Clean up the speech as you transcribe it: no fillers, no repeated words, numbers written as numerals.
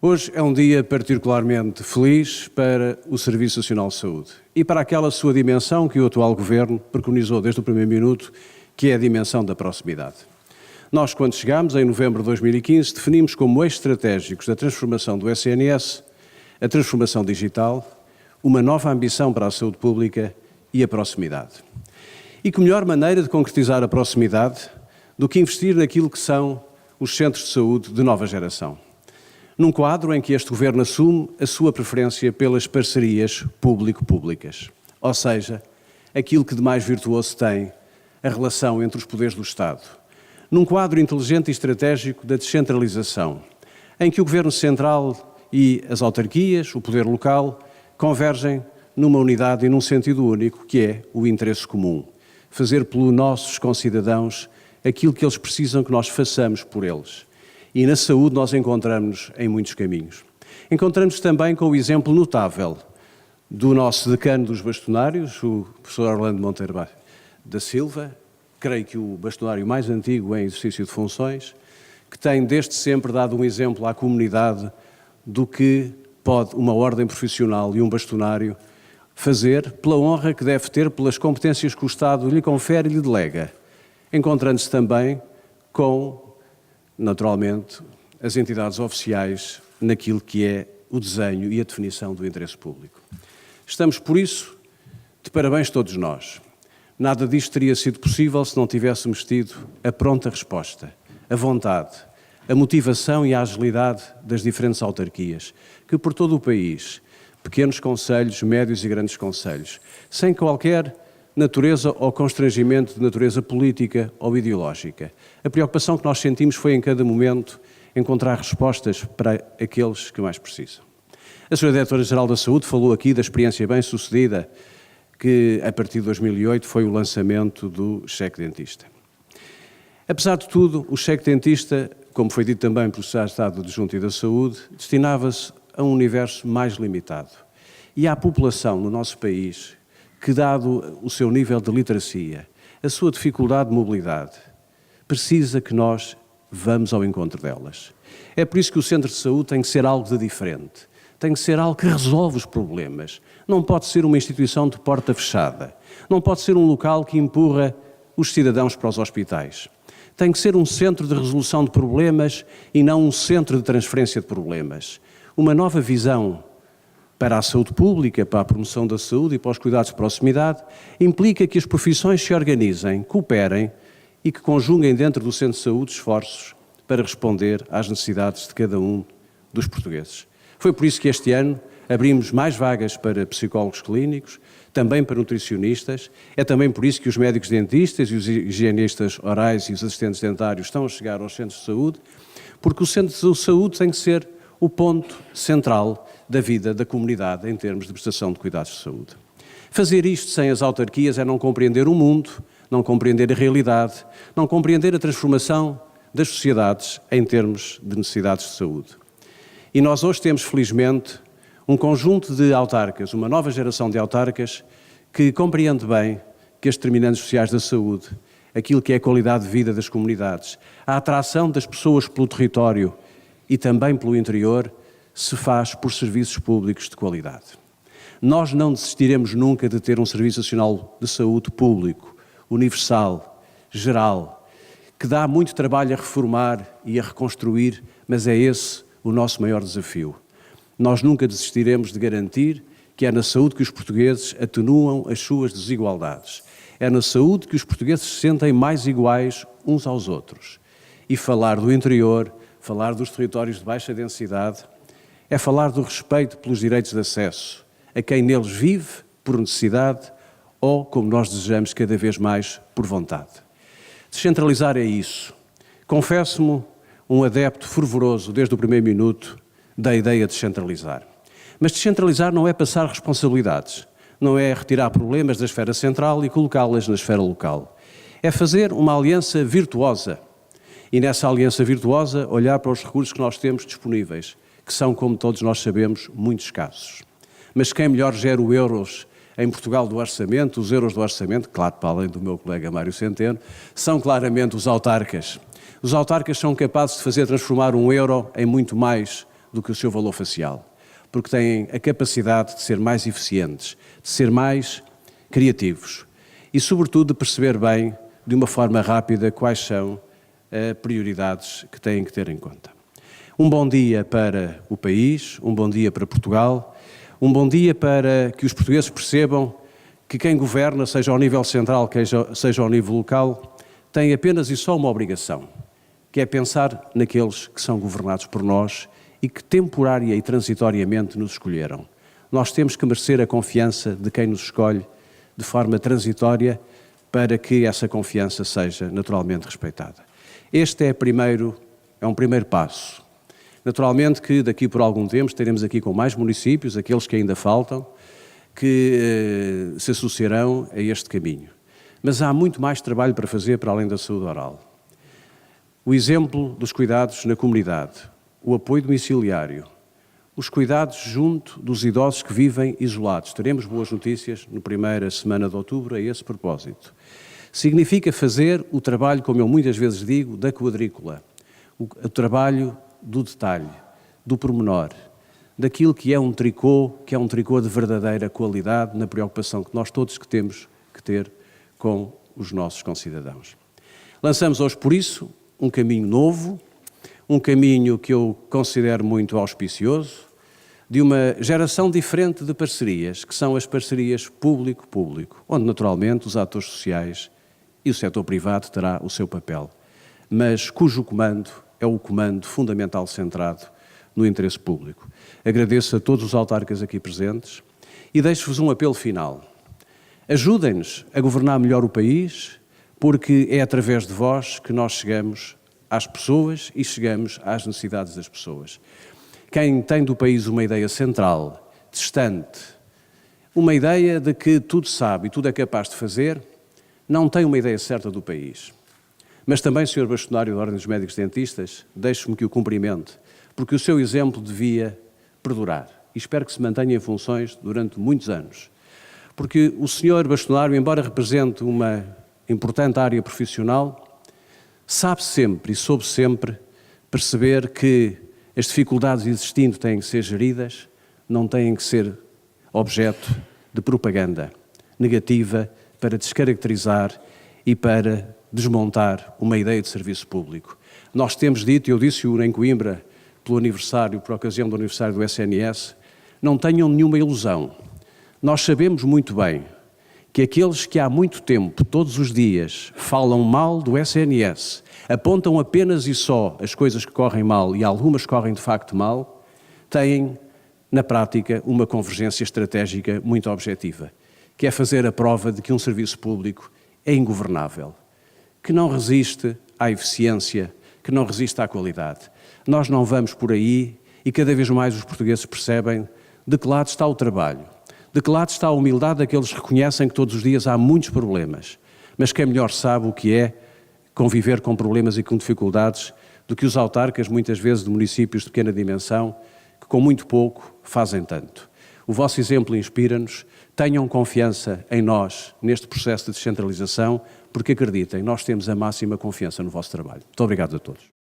Hoje é um dia particularmente feliz para o Serviço Nacional de Saúde e para aquela sua dimensão que o atual Governo preconizou desde o primeiro minuto, que é a dimensão da proximidade. Nós, quando chegámos, em novembro de 2015, definimos como eixos estratégicos da transformação do SNS a transformação digital, uma nova ambição para a saúde pública e a proximidade. E que melhor maneira de concretizar a proximidade do que investir naquilo que são os centros de saúde de nova geração. Num quadro em que este Governo assume a sua preferência pelas parcerias público-públicas, ou seja, aquilo que de mais virtuoso tem a relação entre os poderes do Estado. Num quadro inteligente e estratégico da descentralização, em que o Governo Central e as autarquias, o poder local, convergem numa unidade e num sentido único, que é o interesse comum. Fazer pelos nossos concidadãos aquilo que eles precisam que nós façamos por eles. E na saúde nós encontramos em muitos caminhos. Encontramos também com o exemplo notável do nosso decano dos bastonários, o professor Orlando Monteiro da Silva, creio que o bastonário mais antigo em exercício de funções, que tem desde sempre dado um exemplo à comunidade do que pode uma ordem profissional e um bastonário fazer pela honra que deve ter, pelas competências que o Estado lhe confere e lhe delega, encontrando-se também com, naturalmente, as entidades oficiais naquilo que é o desenho e a definição do interesse público. Estamos, por isso, de parabéns todos nós. Nada disto teria sido possível se não tivéssemos tido a pronta resposta, a vontade, a motivação e a agilidade das diferentes autarquias, que por todo o país, pequenos concelhos, médios e grandes concelhos, sem qualquer natureza ou constrangimento de natureza política ou ideológica. A preocupação que nós sentimos foi, em cada momento, encontrar respostas para aqueles que mais precisam. A Sra. Diretora-Geral da Saúde falou aqui da experiência bem-sucedida que, a partir de 2008, foi o lançamento do cheque dentista. Apesar de tudo, o cheque dentista, como foi dito também pelo Secretário de Estado Adjunto e da Saúde, destinava-se a um universo mais limitado. E à população no nosso país que, dado o seu nível de literacia, a sua dificuldade de mobilidade, precisa que nós vamos ao encontro delas. É por isso que o centro de saúde tem que ser algo de diferente, tem que ser algo que resolve os problemas. Não pode ser uma instituição de porta fechada, não pode ser um local que empurra os cidadãos para os hospitais. Tem que ser um centro de resolução de problemas e não um centro de transferência de problemas. Uma nova visão para a saúde pública, para a promoção da saúde e para os cuidados de proximidade, implica que as profissões se organizem, cooperem e que conjuguem dentro do centro de saúde esforços para responder às necessidades de cada um dos portugueses. Foi por isso que este ano abrimos mais vagas para psicólogos clínicos, também para nutricionistas. É também por isso que os médicos dentistas e os higienistas orais e os assistentes dentários estão a chegar aos centros de saúde, porque o centro de saúde tem que ser o ponto central da vida da comunidade em termos de prestação de cuidados de saúde. Fazer isto sem as autarquias é não compreender o mundo, não compreender a realidade, não compreender a transformação das sociedades em termos de necessidades de saúde. E nós hoje temos, felizmente, um conjunto de autarcas, uma nova geração de autarcas que compreende bem que as determinantes sociais da saúde, aquilo que é a qualidade de vida das comunidades, a atração das pessoas pelo território e também pelo interior, se faz por serviços públicos de qualidade. Nós não desistiremos nunca de ter um Serviço Nacional de Saúde público, universal, geral, que dá muito trabalho a reformar e a reconstruir, mas é esse o nosso maior desafio. Nós nunca desistiremos de garantir que é na saúde que os portugueses atenuam as suas desigualdades. É na saúde que os portugueses se sentem mais iguais uns aos outros. E falar do interior, falar dos territórios de baixa densidade, é falar do respeito pelos direitos de acesso a quem neles vive por necessidade ou, como nós desejamos cada vez mais, por vontade. Descentralizar é isso. Confesso-me um adepto fervoroso, desde o primeiro minuto, da ideia de descentralizar. Mas descentralizar não é passar responsabilidades, não é retirar problemas da esfera central e colocá-las na esfera local. É fazer uma aliança virtuosa e, nessa aliança virtuosa, olhar para os recursos que nós temos disponíveis, que são, como todos nós sabemos, muito escassos. Mas quem melhor gera os euros em Portugal do orçamento, os euros do orçamento, claro, para além do meu colega Mário Centeno, são claramente os autarcas. Os autarcas são capazes de fazer transformar um euro em muito mais do que o seu valor facial, porque têm a capacidade de ser mais eficientes, de ser mais criativos e, sobretudo, de perceber bem, de uma forma rápida, quais são as prioridades que têm que ter em conta. Um bom dia para o país, um bom dia para Portugal, um bom dia para que os portugueses percebam que quem governa, seja ao nível central, seja ao nível local, tem apenas e só uma obrigação, que é pensar naqueles que são governados por nós e que temporária e transitoriamente nos escolheram. Nós temos que merecer a confiança de quem nos escolhe de forma transitória para que essa confiança seja naturalmente respeitada. Este é um primeiro passo. Naturalmente que daqui por algum tempo estaremos aqui com mais municípios, aqueles que ainda faltam, que se associarão a este caminho. Mas há muito mais trabalho para fazer para além da saúde oral. O exemplo dos cuidados na comunidade, o apoio domiciliário, os cuidados junto dos idosos que vivem isolados. Teremos boas notícias na primeira semana de outubro a esse propósito. Significa fazer o trabalho, como eu muitas vezes digo, da quadrícula, o trabalho do detalhe, do pormenor, daquilo que é um tricô de verdadeira qualidade na preocupação que nós todos que temos que ter com os nossos concidadãos. Lançamos hoje, por isso, um caminho novo, um caminho que eu considero muito auspicioso, de uma geração diferente de parcerias, que são as parcerias público-público, onde naturalmente os atores sociais e o setor privado terá o seu papel, mas cujo comando é o comando fundamental centrado no interesse público. Agradeço a todos os autarcas aqui presentes e deixo-vos um apelo final. Ajudem-nos a governar melhor o país, porque é através de vós que nós chegamos às pessoas e chegamos às necessidades das pessoas. Quem tem do país uma ideia central, distante, uma ideia de que tudo sabe e tudo é capaz de fazer, não tem uma ideia certa do país. Mas também, Sr. Bastonário da Ordem dos Médicos Dentistas, deixe-me que o cumprimente, porque o seu exemplo devia perdurar e espero que se mantenha em funções durante muitos anos. Porque o Sr. Bastonário, embora represente uma importante área profissional, sabe sempre e soube sempre perceber que as dificuldades existindo têm que ser geridas, não têm que ser objeto de propaganda negativa para descaracterizar e para desmontar uma ideia de serviço público. Nós temos dito, e eu disse-o em Coimbra, por ocasião do aniversário do SNS, não tenham nenhuma ilusão. Nós sabemos muito bem que aqueles que há muito tempo, todos os dias, falam mal do SNS, apontam apenas e só as coisas que correm mal, e algumas correm de facto mal, têm, na prática, uma convergência estratégica muito objetiva, que é fazer a prova de que um serviço público é ingovernável, que não resiste à eficiência, que não resiste à qualidade. Nós não vamos por aí e cada vez mais os portugueses percebem de que lado está o trabalho, de que lado está a humildade daqueles que reconhecem que todos os dias há muitos problemas, mas quem melhor sabe o que é conviver com problemas e com dificuldades do que os autarcas, muitas vezes de municípios de pequena dimensão, que com muito pouco fazem tanto. O vosso exemplo inspira-nos, tenham confiança em nós neste processo de descentralização, porque acreditem, nós temos a máxima confiança no vosso trabalho. Muito obrigado a todos.